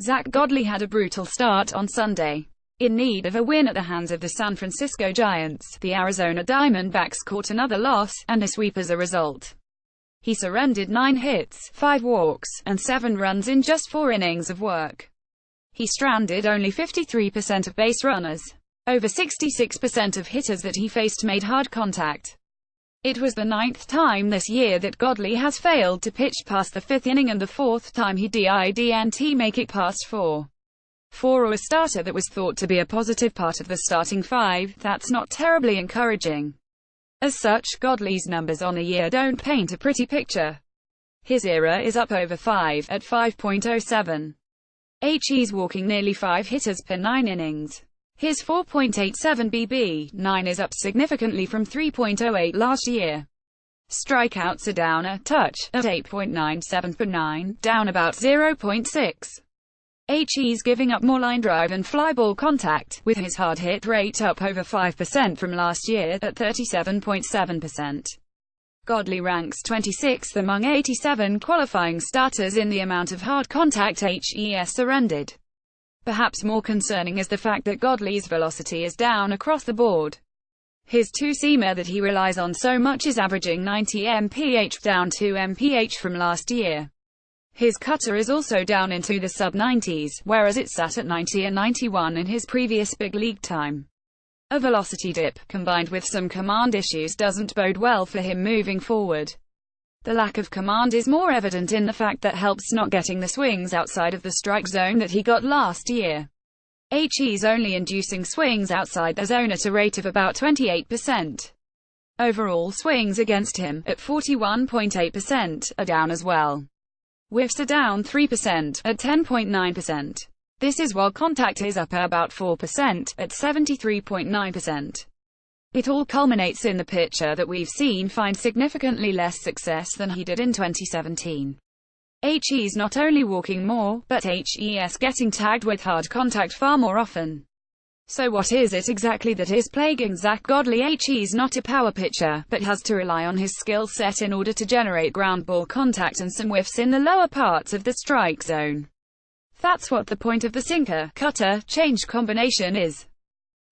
Zack Godley had a brutal start on Sunday. In need of a win at the hands of the San Francisco Giants, the Arizona Diamondbacks caught another loss, and a sweep as a result. He surrendered 9 hits, 5 walks, and 7 runs in just 4 innings of work. He stranded only 53% of base runners. Over 66% of hitters that he faced made hard contact. It was the 9th time this year that Godley has failed to pitch past the 5th inning and the 4th time he didn't make it past 4. For a starter that was thought to be a positive part of the starting 5, that's not terribly encouraging. As such, Godley's numbers on the year don't paint a pretty picture. His ERA is up over 5, at 5.07. He's walking nearly 5 hitters per 9 innings. His 4.87 BB9 is up significantly from 3.08 last year. Strikeouts are down a touch, at 8.97 per 9, down about 0.6. He's giving up more line drive and fly ball contact, with his hard hit rate up over 5% from last year, at 37.7%. Godley ranks 26th among 87 qualifying starters in the amount of hard contact HES surrendered. Perhaps more concerning is the fact that Godley's velocity is down across the board. His two-seamer that he relies on so much is averaging 90 mph, down 2 mph from last year. His cutter is also down into the sub-90s, whereas it sat at 90 and 91 in his previous big league time. A velocity dip, combined with some command issues, doesn't bode well for him moving forward. The lack of command is more evident in the fact that helps not getting the swings outside of the strike zone that he got last year. He's only inducing swings outside the zone at a rate of about 28%. Overall swings against him, at 41.8%, are down as well. Whiffs are down 3%, at 10.9%. This is while contact is up about 4%, at 73.9%. It all culminates in the pitcher that we've seen find significantly less success than he did in 2017. He's not only walking more, but HES getting tagged with hard contact far more often. So what is it exactly that is plaguing Zack Godley? He's not a power pitcher, but has to rely on his skill set in order to generate ground ball contact and some whiffs in the lower parts of the strike zone. That's what the point of the sinker, cutter, change combination is.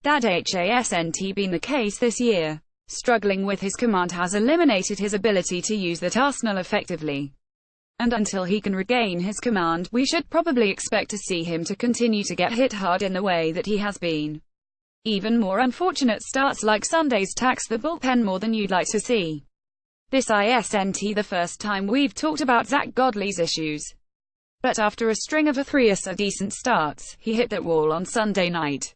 That hasn't been the case this year. Struggling with his command has eliminated his ability to use that arsenal effectively. And until he can regain his command, we should probably expect to see him to continue to get hit hard in the way that he has been. Even more unfortunate starts like Sunday's tax the bullpen more than you'd like to see. This isn't the first time we've talked about Zack Godley's issues. But after a string of 3 decent starts, he hit that wall on Sunday night.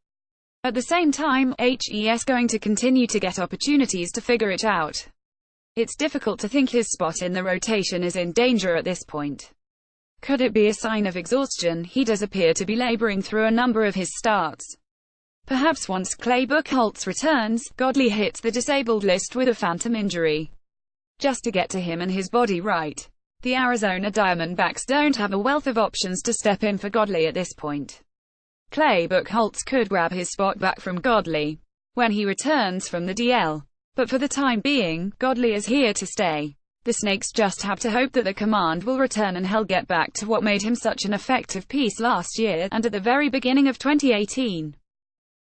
At the same time, HES going to continue to get opportunities to figure it out. It's difficult to think his spot in the rotation is in danger at this point. Could it be a sign of exhaustion? He does appear to be laboring through a number of his starts. Perhaps once Clay Buchholz returns, Godley hits the disabled list with a phantom injury. Just to get to him and his body right. The Arizona Diamondbacks don't have a wealth of options to step in for Godley at this point. Clay Buchholz could grab his spot back from Godley when he returns from the DL. But for the time being, Godley is here to stay. The Snakes just have to hope that the command will return and he'll get back to what made him such an effective piece last year, and at the very beginning of 2018.